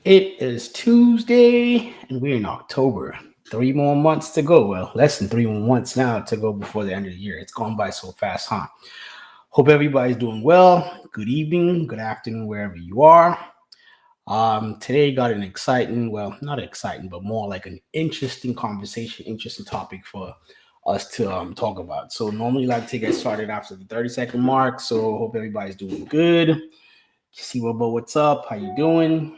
It is Tuesday and we're in October. 3 more months to go. Well, less than 3 more months now to go before the end of the year. It's gone by so fast, huh? Hope everybody's doing well. Good evening, good afternoon, wherever you are. Today got an exciting, well, not exciting, but more like an interesting conversation, interesting topic for us to talk about. So normally like to get started after the 30-second mark. So hope everybody's doing good. See what about what's up? How you doing?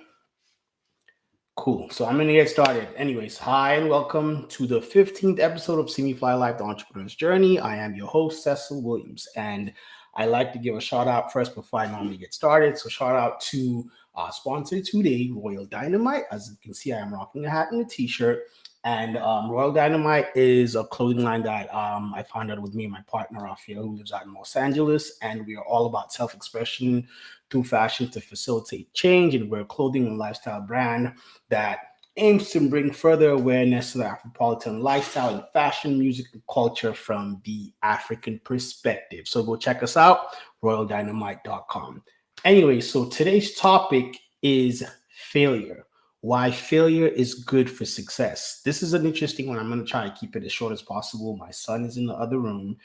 Cool. So I'm gonna get started. Anyways, hi and welcome to the 15th episode of Cimifly Life, the Entrepreneur's Journey. I am your host, Cecil Williams, and I like to give a shout out first before I normally get started. So shout out to our sponsor today, Royal Dynamite. As you can see, I am rocking a hat and a t-shirt. And Royal Dynamite is a clothing line that I founded with me and my partner, Raphael, who lives out in Los Angeles. And we are all about self-expression through fashion to facilitate change. And we're a clothing and lifestyle brand that aims to bring further awareness to the Afropolitan lifestyle and fashion, music, and culture from the African perspective. So go check us out, royaldynamite.com. Anyway, so today's topic is failure. Why failure is good for success. This is an interesting one. I'm going to try to keep it as short as possible. My son is in the other room,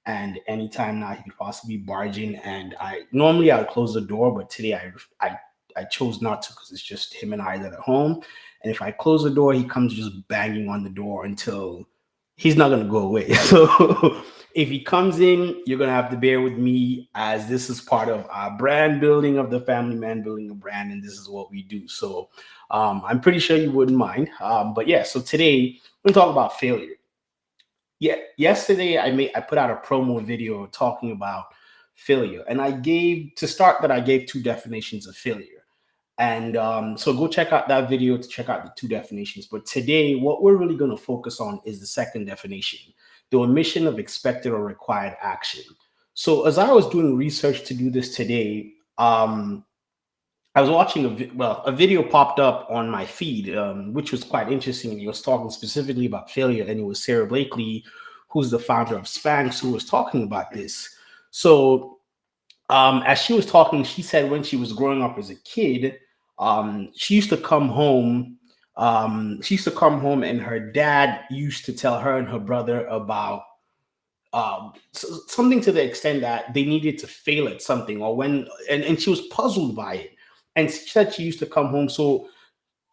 and anytime now he could possibly barge in. And I would close the door, but today I chose not to because it's just him and I that are home. And if I close the door, he comes just banging on the door until he's not going to go away. So if he comes in, you're going to have to bear with me as this is part of our brand building of the family man building a brand. And this is what we do. So I'm pretty sure you wouldn't mind. But yeah, so today we're going to talk about failure. Yeah, yesterday I put out a promo video talking about failure. And I gave two definitions of failure. And so go check out that video to check out the two definitions. But today, what we're really going to focus on is the second definition, the omission of expected or required action. So as I was doing research to do this today, I was watching a video popped up on my feed, which was quite interesting. And he was talking specifically about failure, and it was Sarah Blakely, who's the founder of Spanx, who was talking about this. So as she was talking, she said when she was growing up as a kid, she used to come home. She used to come home, and her dad used to tell her and her brother about something to the extent that they needed to fail at something, or and she was puzzled by it. And she said she used to come home, so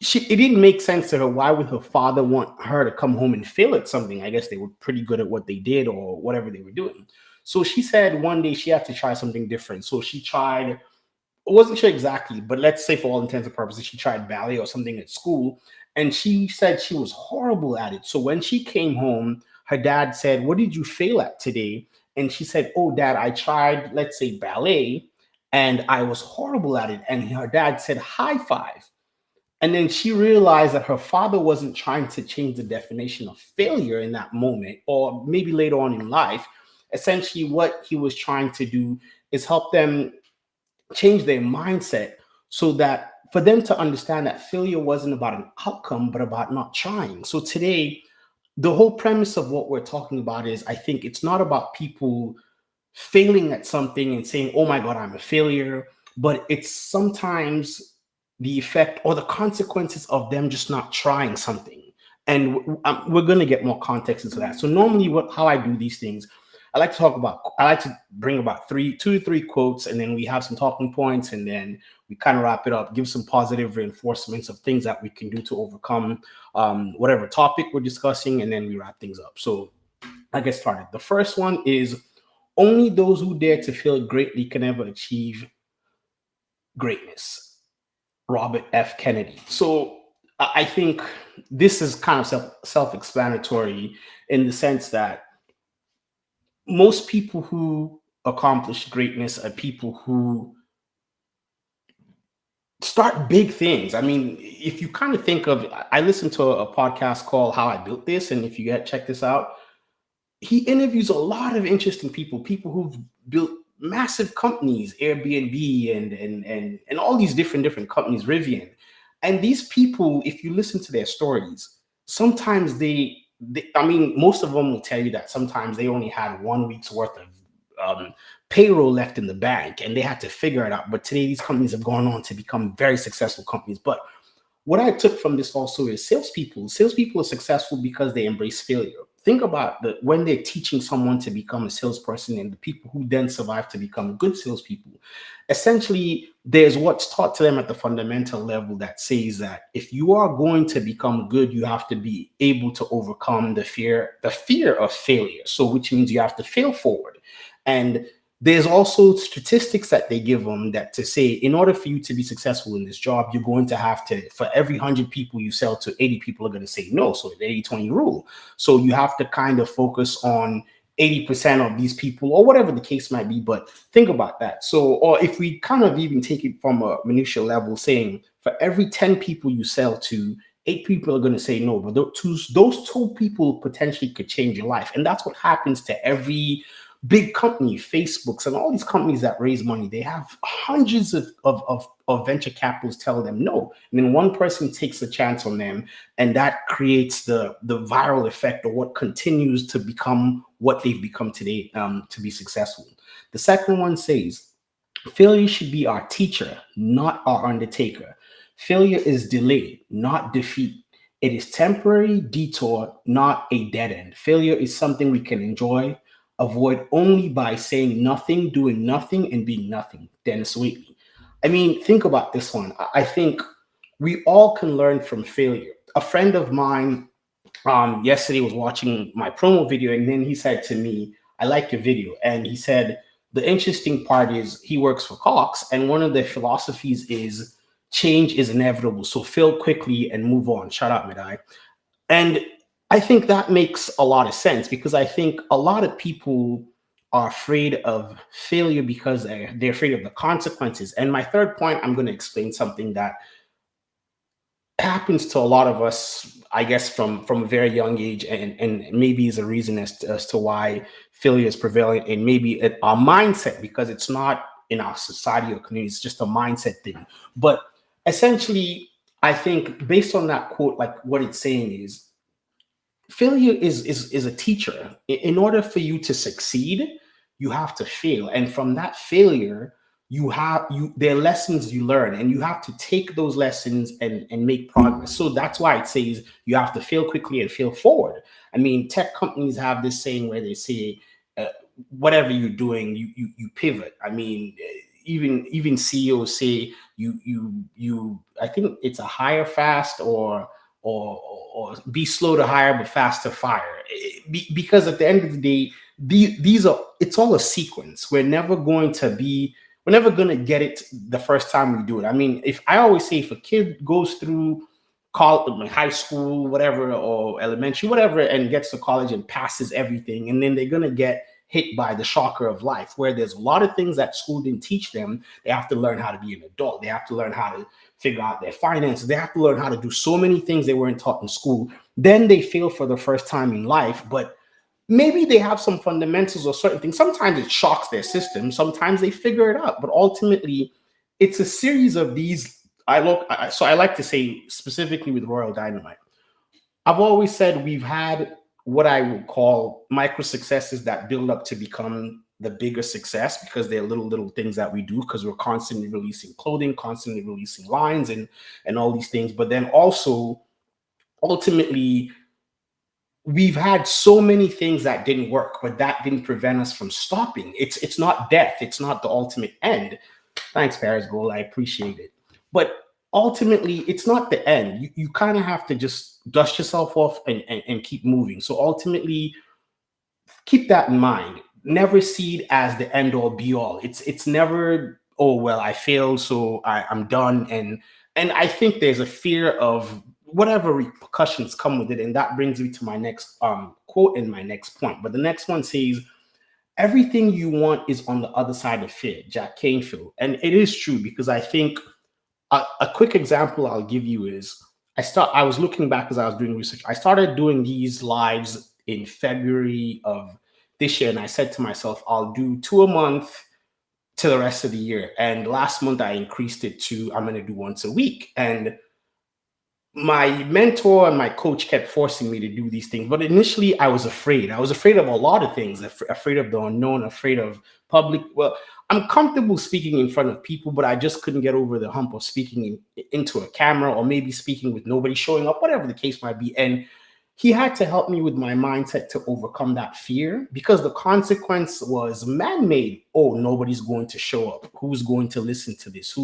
it didn't make sense to her. Why would her father want her to come home and fail at something? I guess they were pretty good at what they did or whatever they were doing. So she said one day she had to try something different. So she tried, I wasn't sure exactly, but let's say for all intents and purposes, she tried ballet or something at school. And she said she was horrible at it. So when she came home, her dad said, "What did you fail at today?" And she said, "Oh, dad, I tried, let's say, ballet, and I was horrible at it." And her dad said, "High five." And then she realized that her father wasn't trying to change the definition of failure in that moment, or maybe later on in life. Essentially, what he was trying to do is help them change their mindset so that for them to understand that failure wasn't about an outcome, but about not trying. So today, the whole premise of what we're talking about is I think it's not about people failing at something and saying, "Oh my God, I'm a failure," but it's sometimes the effect or the consequences of them just not trying something. And we're going to get more context into that. So normally how I do these things, I like to bring about two to three quotes, and then we have some talking points, and then we kind of wrap it up, give some positive reinforcements of things that we can do to overcome whatever topic we're discussing, and then we wrap things up. So I get started. The first one is, only those who dare to fail greatly can ever achieve greatness. Robert F. Kennedy. So I think this is kind of self-explanatory in the sense that most people who accomplish greatness are people who start big things. I mean, if you kind of think of, I listened to a podcast called How I Built This, and if you check this out, he interviews a lot of interesting people who've built massive companies, Airbnb and all these different companies, Rivian. And these people, if you listen to their stories, sometimes I mean, most of them will tell you that sometimes they only had 1 week's worth of payroll left in the bank and they had to figure it out. But today, these companies have gone on to become very successful companies. But what I took from this also is salespeople. Salespeople are successful because they embrace failure. Think about when they're teaching someone to become a salesperson and the people who then survive to become good salespeople. Essentially, there's what's taught to them at the fundamental level that says that if you are going to become good, you have to be able to overcome the fear of failure. So, which means you have to fail forward. And there's also statistics that they give them that to say, in order for you to be successful in this job, you're going to have to, for every 100 people you sell to, 80 people are going to say no. So the 80-20 rule. So you have to kind of focus on 80% of these people or whatever the case might be. But think about that. So, or if we kind of even take it from a minutia level, saying for every 10 people you sell to, 8 people are going to say no, but those two people potentially could change your life. And that's what happens to every big company, Facebooks, and all these companies that raise money. They have hundreds of venture capitalists tell them no. And then one person takes a chance on them, and that creates the viral effect, or what continues to become what they've become today, to be successful. The second one says, failure should be our teacher, not our undertaker. Failure is delay, not defeat. It is temporary detour, not a dead end. Failure is something we can enjoy, avoid only by saying nothing, doing nothing, and being nothing. Dennis Waitley. I mean, think about this one. I think we all can learn from failure. A friend of mine yesterday was watching my promo video, and then he said to me, I like your video. And he said, the interesting part is he works for Cox, and one of their philosophies is change is inevitable. So fail quickly and move on. Shut up, Medai. And I think that makes a lot of sense, because I think a lot of people are afraid of failure because they're afraid of the consequences. And my third point, I'm going to explain something that happens to a lot of us, I guess, from a very young age, and maybe is a reason as to why failure is prevalent, and maybe our mindset, because it's not in our society or community, it's just a mindset thing. But essentially, I think based on that quote, like what it's saying is, failure is a teacher. In order for you to succeed, you have to fail, and from that failure, there are lessons you learn, and you have to take those lessons and make progress. So that's why it says you have to fail quickly and fail forward. I mean, tech companies have this saying where they say, uh, whatever you're doing, you pivot. I mean, even CEOs say you I think it's a hire fast, or be slow to hire but fast to fire. Because at the end of the day, these are, it's all a sequence. We're never going to get it the first time we do it. I mean, if I always say, if a kid goes through college, high school, whatever, or elementary, whatever, and gets to college and passes everything, and then they're going to get hit by the shocker of life, where there's a lot of things that school didn't teach them. They have to learn how to be an adult. They have to learn how to figure out their finances. They have to learn how to do so many things they weren't taught in school. Then they fail for the first time in life, but maybe they have some fundamentals or certain things. Sometimes it shocks their system. Sometimes they figure it out. But ultimately, it's a series of these. So I like to say, specifically with Royal Dynamite, I've always said we've had what I would call micro successes that build up to become the bigger success, because they're little things that we do, because we're constantly releasing clothing, constantly releasing lines, and all these things. But then also, ultimately, we've had so many things that didn't work, but that didn't prevent us from stopping. It's not death. It's not the ultimate end. Thanks, Paris Gold. I appreciate it. But ultimately, it's not the end. You kind of have to just dust yourself off and keep moving. So ultimately, keep that in mind. Never see it as the end all be all. It's never, oh well, I failed, so I'm done. And I think there's a fear of whatever repercussions come with it. And that brings me to my next quote and my next point. But the next one says, everything you want is on the other side of fear, Jack Canfield. And it is true, because I think a quick example I'll give you is, I was looking back as I was doing research. I started doing these lives in February of this year, and I said to myself, I'll do 2 a month to the rest of the year. And last month I increased it to, I'm going to do once a week. And my mentor and my coach kept forcing me to do these things. But initially, I was afraid. I was afraid of a lot of things. Afraid of the unknown. Afraid of public. Well, I'm comfortable speaking in front of people, but I just couldn't get over the hump of speaking into a camera, or maybe speaking with nobody showing up, whatever the case might be. And he had to help me with my mindset to overcome that fear, because the consequence was man-made. Oh, nobody's going to show up. Who's going to listen to this?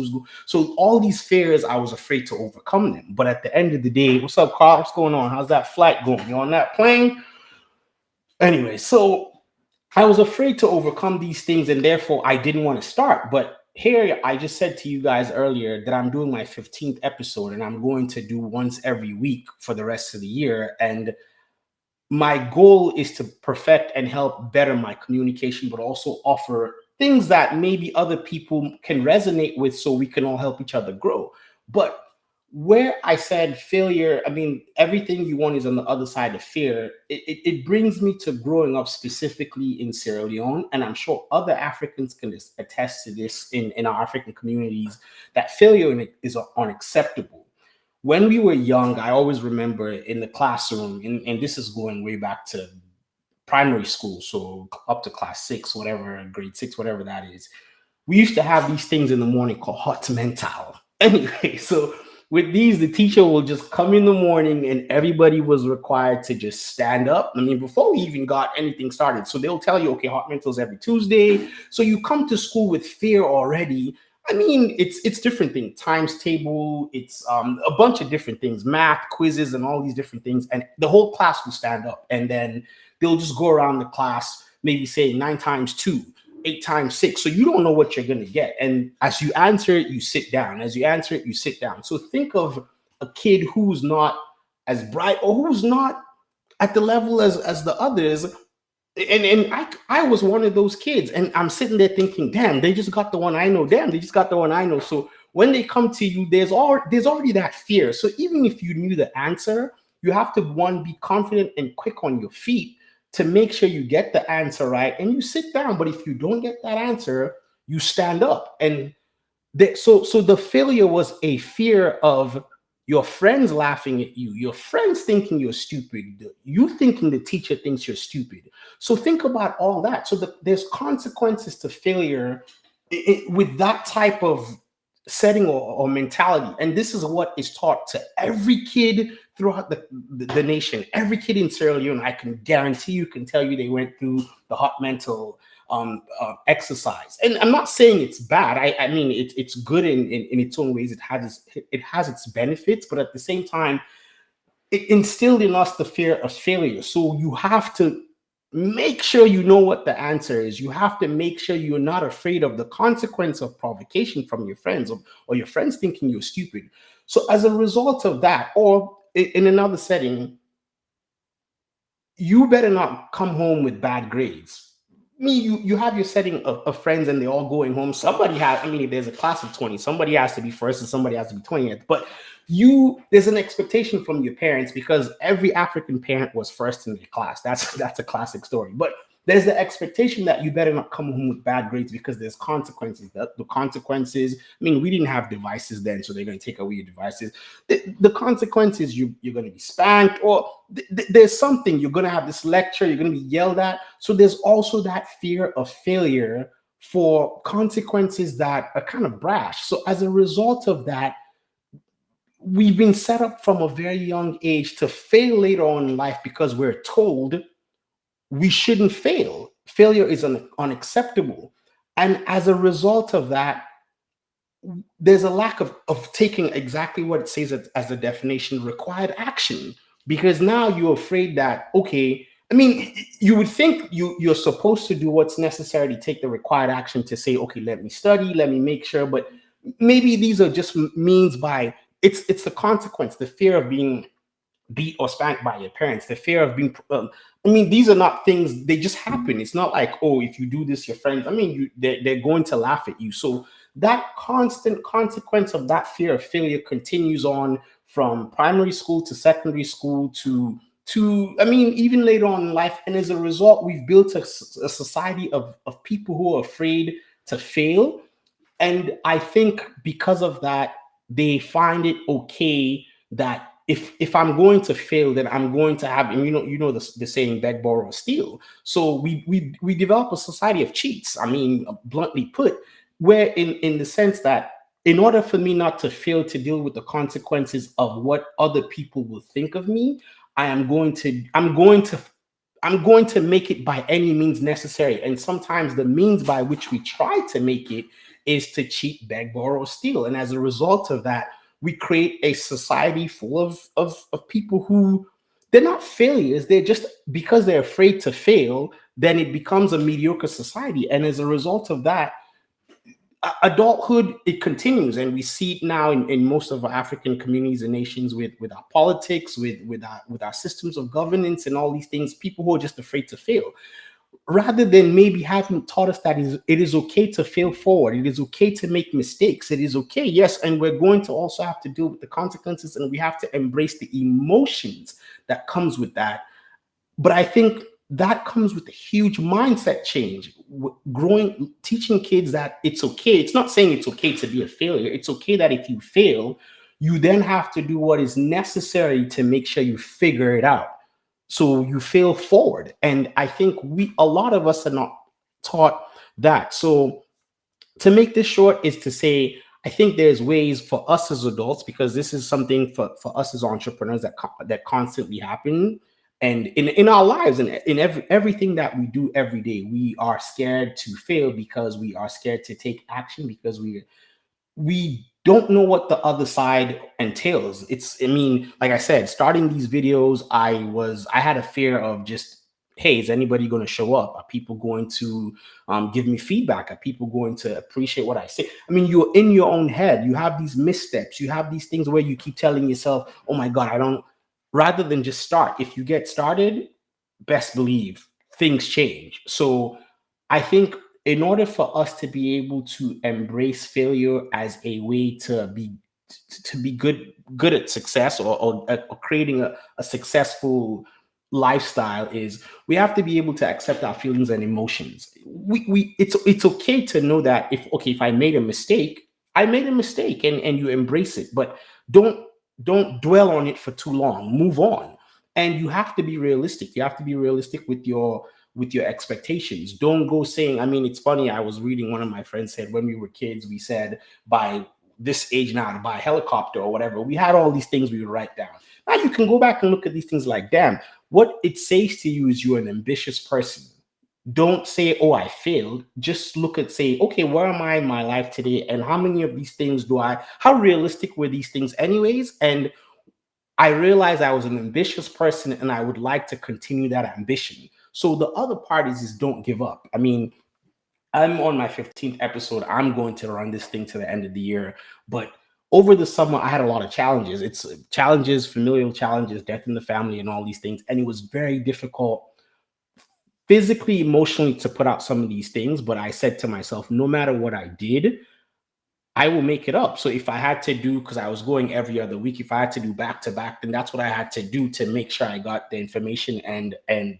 So all these fears, I was afraid to overcome them. But at the end of the day, what's up, Carl? What's going on? How's that flight going? You on that plane? Anyway, so I was afraid to overcome these things, and therefore I didn't want to start. But here, I just said to you guys earlier that I'm doing my 15th episode, and I'm going to do once every week for the rest of the year. And my goal is to perfect and help better my communication, but also offer things that maybe other people can resonate with, so we can all help each other grow. But where I said failure, I mean, everything you want is on the other side of fear. It brings me to growing up specifically in Sierra Leone. And I'm sure other Africans can attest to this in our African communities, that failure is unacceptable. When we were young, I always remember in the classroom, and this is going way back to primary school, so up to class six, whatever, grade six, whatever that is. We used to have these things in the morning called hot mental. Anyway, so with these, the teacher will just come in the morning and everybody was required to just stand up. I mean, before we even got anything started. So they'll tell you, okay, hot mentals every Tuesday. So you come to school with fear already. I mean, it's different things, times table, it's a bunch of different things, math, quizzes, and all these different things. And the whole class will stand up, and then they'll just go around the class, maybe say 9 times 2, 8 times 6. So you don't know what you're going to get. And as you answer it, you sit down. As you answer it, you sit down. So think of a kid who's not as bright, or who's not at the level as the others. And I was one of those kids, and I'm sitting there thinking, damn, they just got the one I know. Damn, they just got the one I know. So when they come to you, there's already that fear. So even if you knew the answer, you have to, one, be confident and quick on your feet to make sure you get the answer right, and you sit down. But if you don't get that answer, you stand up. And so the failure was a fear of your friends laughing at you, your friends thinking you're stupid, you thinking the teacher thinks you're stupid. So think about all that. So there's consequences to failure with that type of setting or mentality. And this is what is taught to every kid throughout the nation. Every kid in Sierra Leone, I can guarantee you, can tell you they went through the hot mental exercise. And I'm not saying it's bad. I mean, it's good in its own ways. It has its benefits, but at the same time, it instilled in us the fear of failure. So you have to make sure you know what the answer is. You have to make sure you're not afraid of the consequence of provocation from your friends, or your friends thinking you're stupid. So as a result of that, or in another setting, you better not come home with bad grades. You have your setting of friends, and they're all going home. Somebody has, I mean, if there's a class of 20, somebody has to be first and somebody has to be 20th. But there's an expectation from your parents, because every African parent was first in their class. That's a classic story. But there's the expectation that you better not come home with bad grades, because there's consequences. The consequences, I mean, we didn't have devices then, so they're going to take away your devices. The consequences, you're going to be spanked, or there's something, you're going to have this lecture, you're going to be yelled at. So there's also that fear of failure for consequences that are kind of brash. So as a result of that, we've been set up from a very young age to fail later on in life, because we're told we shouldn't fail. Failure is unacceptable. And as a result of that, there's a lack of taking exactly what it says as the definition, required action. Because now you're afraid that, okay, I mean, you would think you're supposed to do what's necessary to take the required action to say, okay, let me study, let me make sure. But maybe these are just means by, it's the consequence, the fear of being beat or spanked by your parents, the fear of being I mean, these are not things, they just happen. It's not like, oh, if you do this, your friends, I mean, they're going to laugh at you. So that constant consequence of that fear of failure continues on from primary school to secondary school to I mean, even later on in life. And as a result, we've built a society of people who are afraid to fail. And I think because of that, they find it okay that if I'm going to fail, then I'm going to have, and the saying, beg, borrow, steal. So we develop a society of cheats. I mean, bluntly put, where in the sense that in order for me not to fail to deal with the consequences of what other people will think of me, I'm going to make it by any means necessary. And sometimes the means by which we try to make it is to cheat, beg, borrow, steal. And as a result of that, we create a society full of people who, they're not failures. They're just, because they're afraid to fail, then it becomes a mediocre society. And as a result of that, adulthood, it continues, and we see it now in most of our African communities and nations, with our politics, with our systems of governance and all these things. People who are just afraid to fail, rather than maybe having taught us that it is okay to fail forward. It is okay to make mistakes. It is okay, yes, and we're going to also have to deal with the consequences, and we have to embrace the emotions that comes with that. But I think that comes with a huge mindset change. Growing, teaching kids that it's okay. It's not saying it's okay to be a failure. It's okay that if you fail, you then have to do what is necessary to make sure you figure it out, so you fail forward. And I think a lot of us are not taught that. So to make this short is to say, I think there's ways for us as adults, because this is something for us as entrepreneurs that constantly happen. And in our lives, and in everything that we do every day, we are scared to fail because we are scared to take action, because we don't know what the other side entails. I mean, like I said, starting these videos, I had a fear of just, hey, is anybody going to show up? Are people going to give me feedback? Are people going to appreciate what I say? I mean, you're in your own head. You have these missteps. You have these things where you keep telling yourself, oh my God, I don't, rather than just start. If you get started, best believe things change. So I think in order for us to be able to embrace failure as a way to be good at success, or creating a successful lifestyle, is we have to be able to accept our feelings and emotions. It's okay to know that, if I made a mistake, I made a mistake, and you embrace it. But don't don't dwell on it for too long. Move on. And you have to be realistic. You have to be realistic with your expectations. Don't go saying, I mean, it's funny. I was reading, one of my friends said, when we were kids, we said, by this age now, to buy a helicopter or whatever. We had all these things we would write down. Now you can go back and look at these things like, damn, what it says to you is you're an ambitious person. Don't say, oh, I failed. Just look at, say, okay, where am I in my life today? And how many of these things how realistic were these things anyways? And I realized I was an ambitious person, and I would like to continue that ambition. So the other part is don't give up. I mean, I'm on my 15th episode. I'm going to run this thing to the end of the year. But over the summer, I had a lot of challenges. It's challenges, familial challenges, death in the family, and all these things. And it was very difficult physically, emotionally, to put out some of these things. But I said to myself, no matter what I did, I will make it up. So if I had to do, because I was going every other week, if I had to do back to back, then that's what I had to do to make sure I got the information and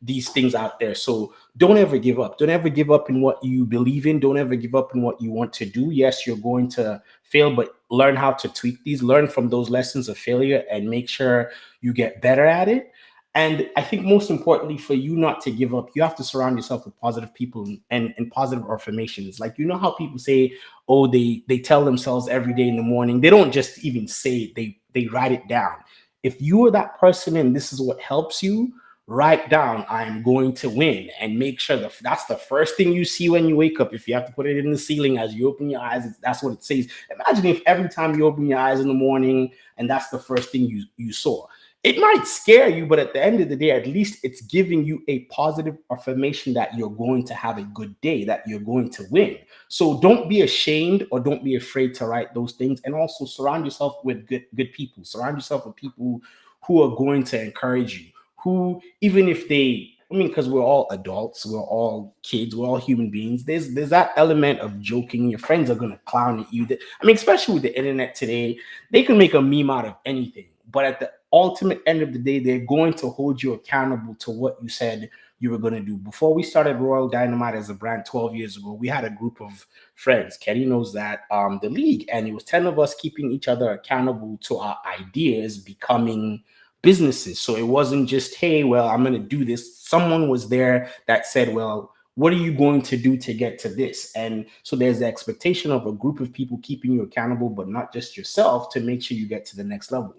these things out there. So don't ever give up. Don't ever give up in what you believe in. Don't ever give up in what you want to do. Yes, you're going to fail, but learn how to tweak these, learn from those lessons of failure, and make sure you get better at it. And I think most importantly, for you not to give up, you have to surround yourself with positive people and positive affirmations. Like, how people say, oh, they tell themselves every day in the morning. They don't just even say it, they write it down. If you are that person and this is what helps you, write down, I'm going to win, and make sure that that's the first thing you see when you wake up. If you have to put it in the ceiling as you open your eyes, that's what it says. Imagine if every time you open your eyes in the morning and that's the first thing you saw. It might scare you, but at the end of the day, at least it's giving you a positive affirmation that you're going to have a good day, that you're going to win. So don't be ashamed, or don't be afraid to write those things. And also surround yourself with good people. Surround yourself with people who are going to encourage you, who, even if because we're all adults, we're all kids, we're all human beings. There's that element of joking. Your friends are gonna clown at you. Especially with the internet today, they can make a meme out of anything. But at the ultimate end of the day, they're going to hold you accountable to what you said you were going to do. Before we started Royal Dynamite as a brand 12 years ago, we had a group of friends. Kenny knows that, the league, and it was 10 of us keeping each other accountable to our ideas becoming businesses. So it wasn't just, hey, well, I'm going to do this. Someone was there that said, well, what are you going to do to get to this? And so there's the expectation of a group of people keeping you accountable, but not just yourself, to make sure you get to the next level.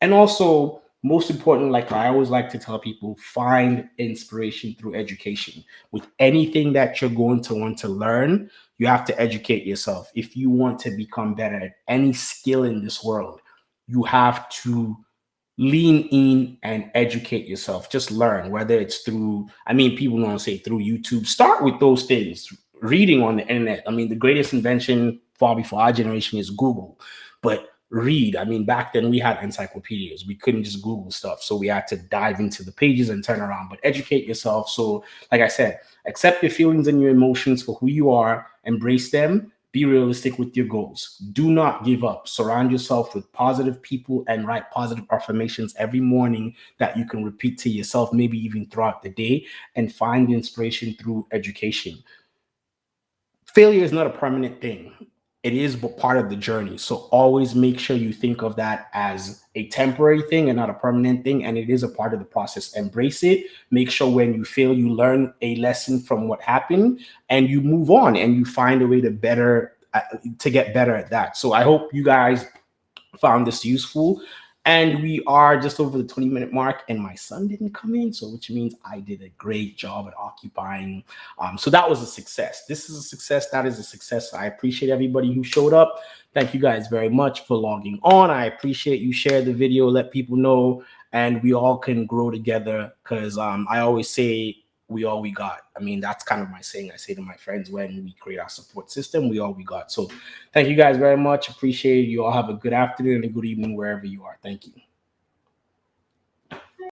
And also, most important, like I always like to tell people, find inspiration through education. With anything that you're going to want to learn, you have to educate yourself. If you want to become better at any skill in this world, you have to lean in and educate yourself. Just learn, whether it's through, I mean, people don't say through YouTube. Start with those things. Reading on the internet. I mean, the greatest invention far before our generation is Google. But read. I mean, back then we had encyclopedias. We couldn't just Google stuff. So we had to dive into the pages and turn around. But educate yourself. So, like I said, accept your feelings and your emotions for who you are, embrace them, be realistic with your goals. Do not give up. Surround yourself with positive people and write positive affirmations every morning that you can repeat to yourself, maybe even throughout the day, and find inspiration through education. Failure is not a permanent thing. It is part of the journey. So always make sure you think of that as a temporary thing and not a permanent thing. And it is a part of the process. Embrace it. Make sure when you fail, you learn a lesson from what happened and you move on and you find a way to get better at that. So I hope you guys found this useful. And we are just over the 20-minute mark, and my son didn't come in, so which means I did a great job at occupying. So that was a success. This is a success. That is a success. I appreciate everybody who showed up. Thank you guys very much for logging on. I appreciate you share the video, let people know, and we all can grow together. Because I always say we all we got. I mean, that's kind of my saying. I say to my friends when we create our support system, we all we got. So thank you guze very much. Appreciate it. You all have a good afternoon and a good evening wherever you are. Thank you.